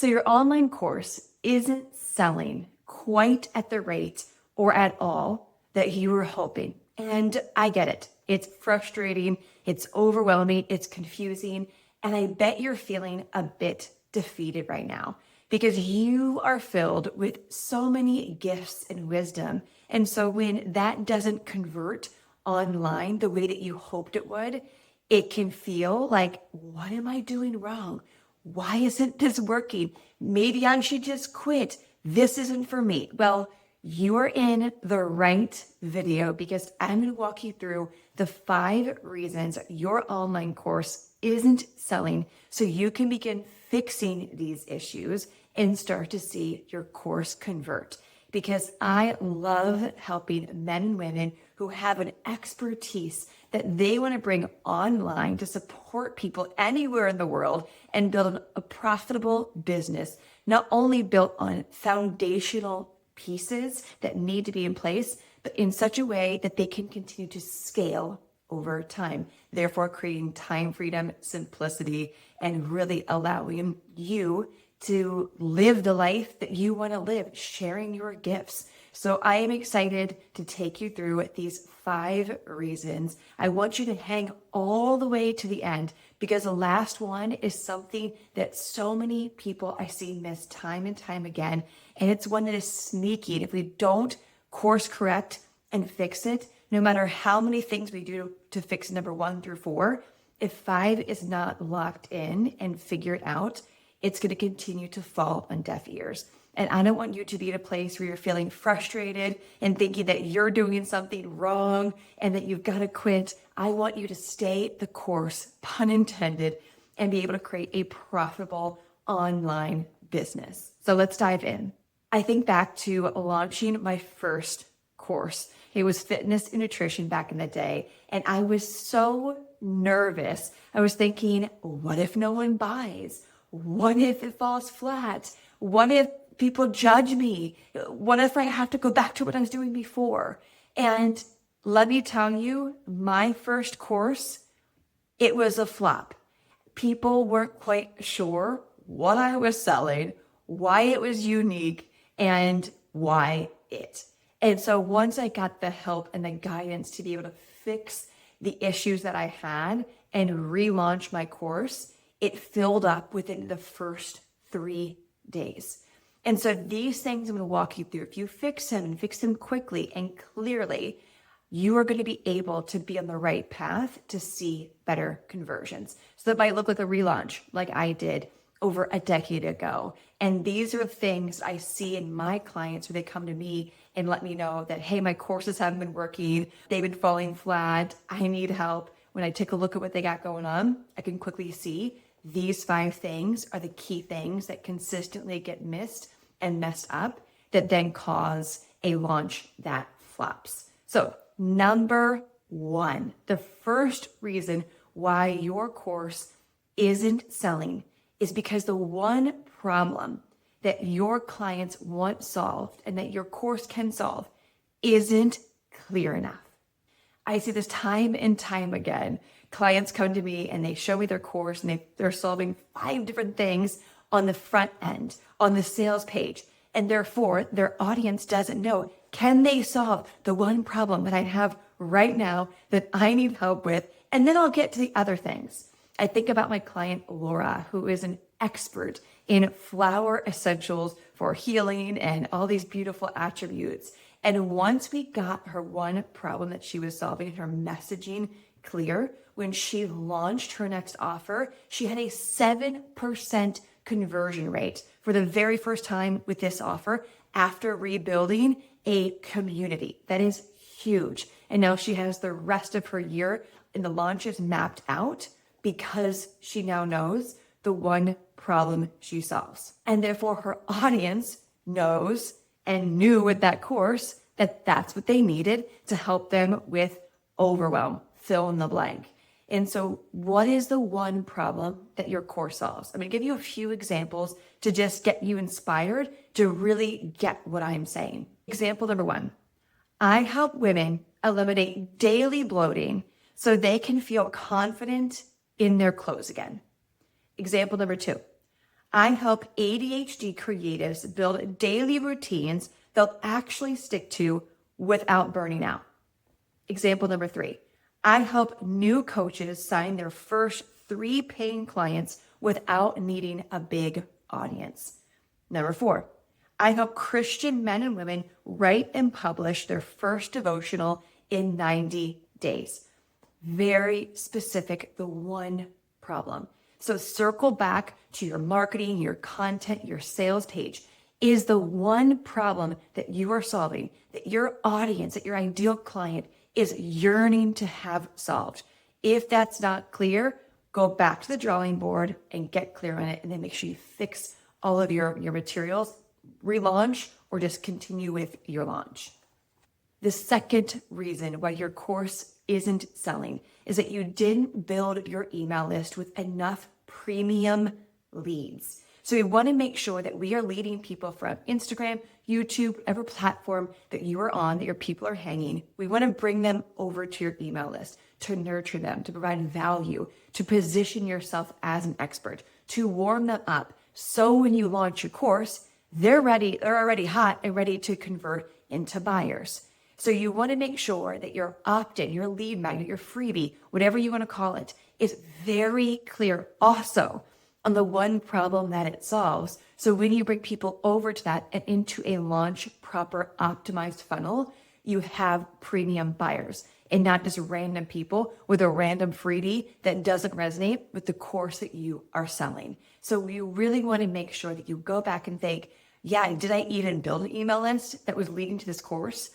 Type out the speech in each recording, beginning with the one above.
So your online course isn't selling quite at the rate or at all that you were hoping. And I get it. It's frustrating, it's overwhelming, it's confusing, and I bet you're feeling a bit defeated right now because you are filled with so many gifts and wisdom. And so when that doesn't convert online the way that you hoped it would, it can feel like, what am I doing wrong? Why isn't this working? Maybe I should just quit. This isn't for me. Well, you are in the right video because I'm going to walk you through the 5 reasons your online course isn't selling so you can begin fixing these issues and start to see your course convert. Because I love helping men and women who have an expertise that they want to bring online to support people anywhere in the world and build a profitable business, not only built on foundational pieces that need to be in place, but in such a way that they can continue to scale over time, therefore creating time freedom, simplicity, and really allowing you to live the life that you want to live, sharing your gifts. So I am excited to take you through these 5 reasons. I want you to hang all the way to the end because the last one is something that so many people I see miss time and time again. And it's one that is sneaky. And if we don't course correct and fix it, no matter how many things we do to fix number 1 through 4, if 5 is not locked in and figured out, it's going to continue to fall on deaf ears. And I don't want you to be in a place where you're feeling frustrated and thinking that you're doing something wrong and that you've got to quit. I want you to stay the course, pun intended, and be able to create a profitable online business. So let's dive in. I think back to launching my first course. It was fitness and nutrition back in the day. And I was so nervous. I was thinking, what if no one buys? What if it falls flat? What if people judge me? What if I have to go back to what I was doing before? And let me tell you, my first course, it was a flop. People weren't quite sure what I was selling, why it was unique, and why it. And so once I got the help and the guidance to be able to fix the issues that I had and relaunch my course, it filled up within the first 3 days. And so these things I'm going to walk you through. If you fix them and fix them quickly and clearly, you are going to be able to be on the right path to see better conversions. So that might look like a relaunch like I did over a decade ago. And these are things I see in my clients where they come to me and let me know that, hey, my courses haven't been working. They've been falling flat. I need help. When I take a look at what they got going on, I can quickly see these 5 things are the key things that consistently get missed and messed up that then cause a launch that flops. So number 1, the first reason why your course isn't selling is because the one problem that your clients want solved and that your course can solve isn't clear enough. I see this time and time again. Clients come to me and they show me their course and they're solving 5 different things on the front end, on the sales page. And therefore, their audience doesn't know, can they solve the one problem that I have right now that I need help with? And then I'll get to the other things. I think about my client, Laura, who is an expert in flower essentials for healing and all these beautiful attributes. And once we got her one problem that she was solving, her messaging clear, when she launched her next offer, she had a 7% conversion rate for the very first time with this offer after rebuilding a community. That is huge. And now she has the rest of her year and the launches mapped out because she now knows the one problem she solves. And therefore her audience knows and knew with that course that that's what they needed to help them with overwhelm, fill in the blank. And so what is the one problem that your course solves? I'm going to give you a few examples to just get you inspired to really get what I'm saying. Example number 1, I help women eliminate daily bloating so they can feel confident in their clothes again. Example number 2, I help ADHD creatives build daily routines they'll actually stick to without burning out. Example number 3, I help new coaches sign their first 3 paying clients without needing a big audience. Number 4, I help Christian men and women write and publish their first devotional in 90 days. Very specific, the one problem. So circle back to your marketing, your content, your sales page. Is the one problem that you are solving, that your audience, that your ideal client is yearning to have solved? If that's not clear, go back to the drawing board and get clear on it, and then make sure you fix all of your materials, relaunch, or just continue with your launch. The second reason why your course isn't selling is that you didn't build your email list with enough premium leads. So we want to make sure that we are leading people from Instagram, YouTube, whatever platform that you are on, that your people are hanging. We want to bring them over to your email list, to nurture them, to provide value, to position yourself as an expert, to warm them up. So when you launch your course, they're already hot and ready to convert into buyers. So you want to make sure that your opt-in, your lead magnet, your freebie, whatever you want to call it, is very clear also on the one problem that it solves. So when you bring people over to that and into a launch proper optimized funnel, you have premium buyers and not just random people with a random freebie that doesn't resonate with the course that you are selling. So you really want to make sure that you go back and think, yeah, did I even build an email list that was leading to this course?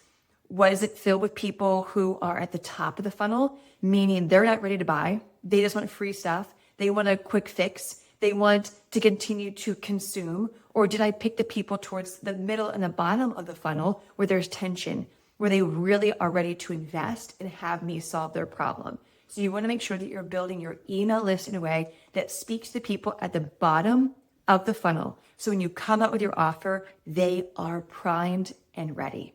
Was it filled with people who are at the top of the funnel, meaning they're not ready to buy? They just want free stuff. They want a quick fix. They want to continue to consume. Or did I pick the people towards the middle and the bottom of the funnel where there's tension, where they really are ready to invest and have me solve their problem? So you want to make sure that you're building your email list in a way that speaks to people at the bottom of the funnel. So when you come out with your offer, they are primed and ready.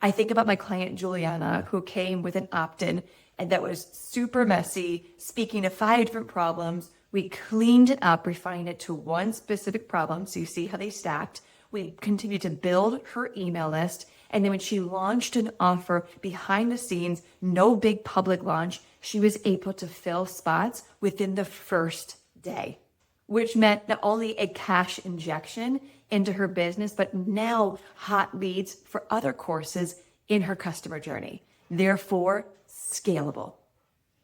I think about my client, Juliana, who came with an opt-in and that was super messy, speaking of 5 different problems. We cleaned it up, refined it to one specific problem. So you see how they stacked. We continued to build her email list. And then when she launched an offer behind the scenes, no big public launch, she was able to fill spots within the first day, which meant not only a cash injection into her business, but now hot leads for other courses in her customer journey. Therefore, scalable.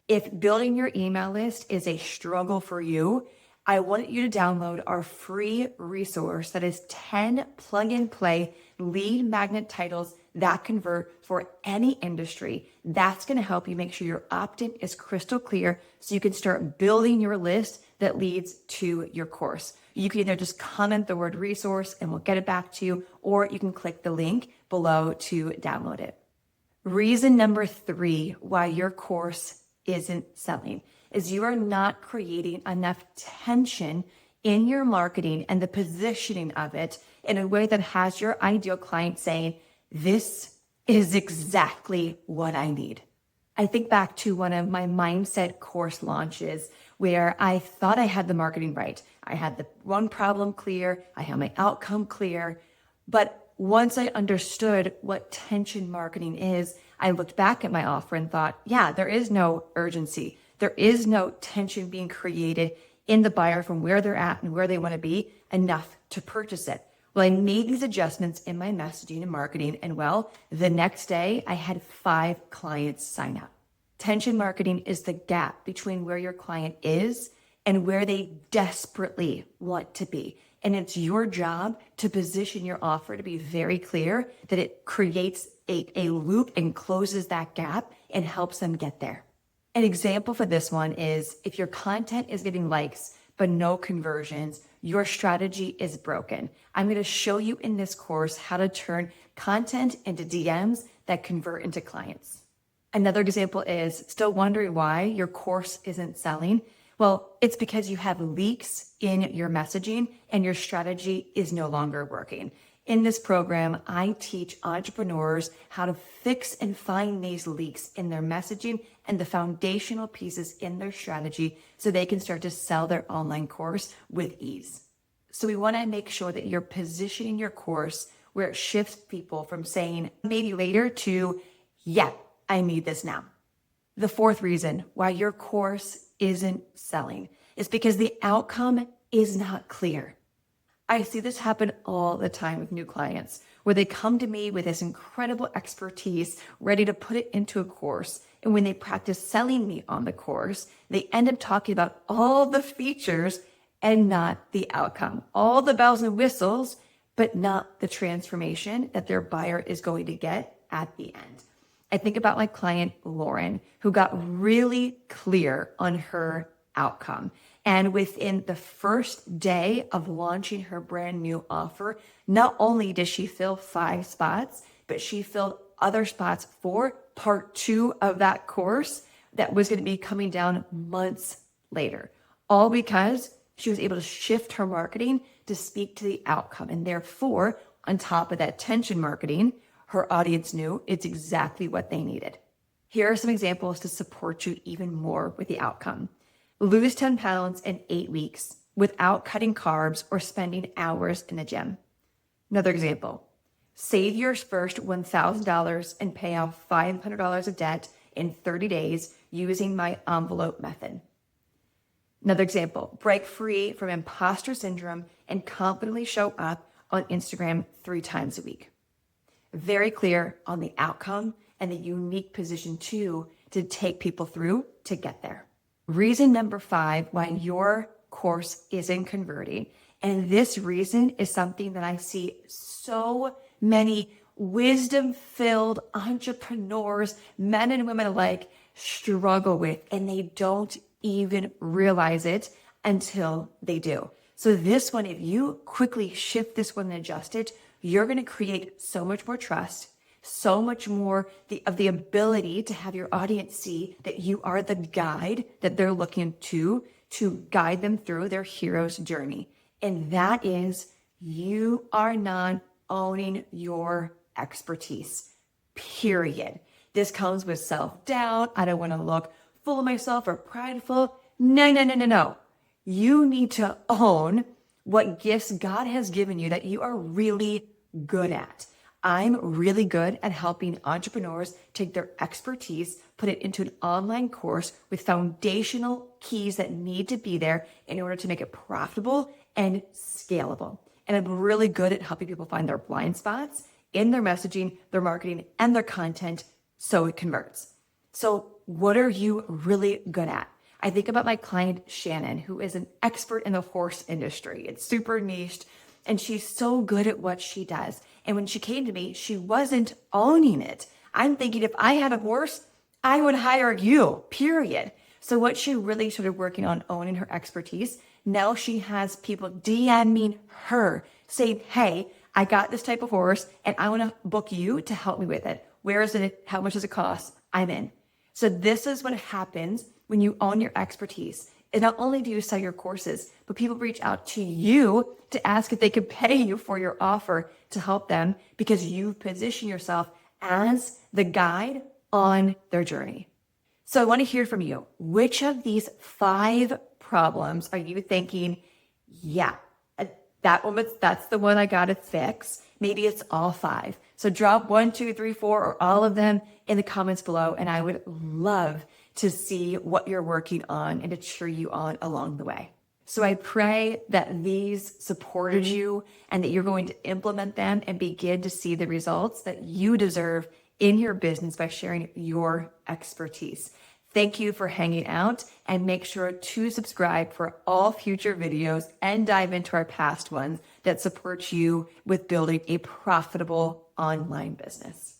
If building your email list is a struggle for you, I want you to download our free resource that is 10 plug and play lead magnet titles that convert for any industry. That's going to help you make sure your opt-in is crystal clear so you can start building your list that leads to your course. You can either just comment the word resource and we'll get it back to you, or you can click the link below to download it. Reason number 3 why your course isn't selling is you are not creating enough tension in your marketing and the positioning of it in a way that has your ideal client saying, this is exactly what I need. I think back to one of my mindset course launches where I thought I had the marketing right. I had the one problem clear. I had my outcome clear. But once I understood what tension marketing is, I looked back at my offer and thought, yeah, there is no urgency. There is no tension being created in the buyer from where they're at and where they want to be enough to purchase it. Well, I made these adjustments in my messaging and marketing, and well, the next day I had 5 clients sign up. Tension marketing is the gap between where your client is and where they desperately want to be. And it's your job to position your offer to be very clear that it creates a loop and closes that gap and helps them get there. An example for this one is if your content is getting likes but no conversions, your strategy is broken. I'm going to show you in this course how to turn content into DMs that convert into clients. Another example is still wondering why your course isn't selling. Well, it's because you have leaks in your messaging and your strategy is no longer working. In this program, I teach entrepreneurs how to fix and find these leaks in their messaging and the foundational pieces in their strategy so they can start to sell their online course with ease. So we want to make sure that you're positioning your course where it shifts people from saying maybe later to, yeah, I need this now. The fourth reason why your course isn't selling is because the outcome is not clear. I see this happen all the time with new clients where they come to me with this incredible expertise ready to put it into a course. And when they practice selling me on the course, they end up talking about all the features and not the outcome, all the bells and whistles, but not the transformation that their buyer is going to get at the end. I think about my client, Lauren, who got really clear on her outcome. And within the first day of launching her brand new offer, not only did she fill 5 spots, but she filled other spots for part 2 of that course that was going to be coming down months later. All because she was able to shift her marketing to speak to the outcome. And therefore, on top of that tension marketing, her audience knew it's exactly what they needed. Here are some examples to support you even more with the outcome. Lose 10 pounds in 8 weeks without cutting carbs or spending hours in the gym. Another example, save your first $1,000 and pay off $500 of debt in 30 days using my envelope method. Another example, break free from imposter syndrome and confidently show up on Instagram 3 times a week. Very clear on the outcome and the unique position too to take people through to get there. Reason number 5 why your course isn't converting. And this reason is something that I see so many wisdom-filled entrepreneurs, men and women alike, struggle with, and they don't even realize it until they do. So this one, if you quickly shift this one and adjust it, you're going to create so much more trust, so much more of the ability to have your audience see that you are the guide that they're looking to guide them through their hero's journey. And that is, you are not owning your expertise, period. This comes with self-doubt. I don't want to look full of myself or prideful. No. You need to own what gifts God has given you that you are really good at. I'm really good at helping entrepreneurs take their expertise, put it into an online course with foundational keys that need to be there in order to make it profitable and scalable. And I'm really good at helping people find their blind spots in their messaging, their marketing, and their content so it converts. So what are you really good at? I think about my client, Shannon, who is an expert in the horse industry. It's super niched, and she's so good at what she does. And when she came to me, she wasn't owning it. I'm thinking if I had a horse, I would hire you, period. So what she really started working on owning her expertise, now she has people DMing her saying, hey, I got this type of horse and I want to book you to help me with it. Where is it? How much does it cost? I'm in. So this is what happens when you own your expertise. And not only do you sell your courses, but people reach out to you to ask if they could pay you for your offer to help them because you position yourself as the guide on their journey. So I want to hear from you. Which of these 5 problems are you thinking, yeah, that's the one I got to fix? Maybe it's all 5. So drop 1, 2, 3, 4, or all of them in the comments below. And I would love to see what you're working on and to cheer you on along the way. So I pray that these supported you and that you're going to implement them and begin to see the results that you deserve in your business by sharing your expertise. Thank you for hanging out, and make sure to subscribe for all future videos and dive into our past ones that support you with building a profitable online business.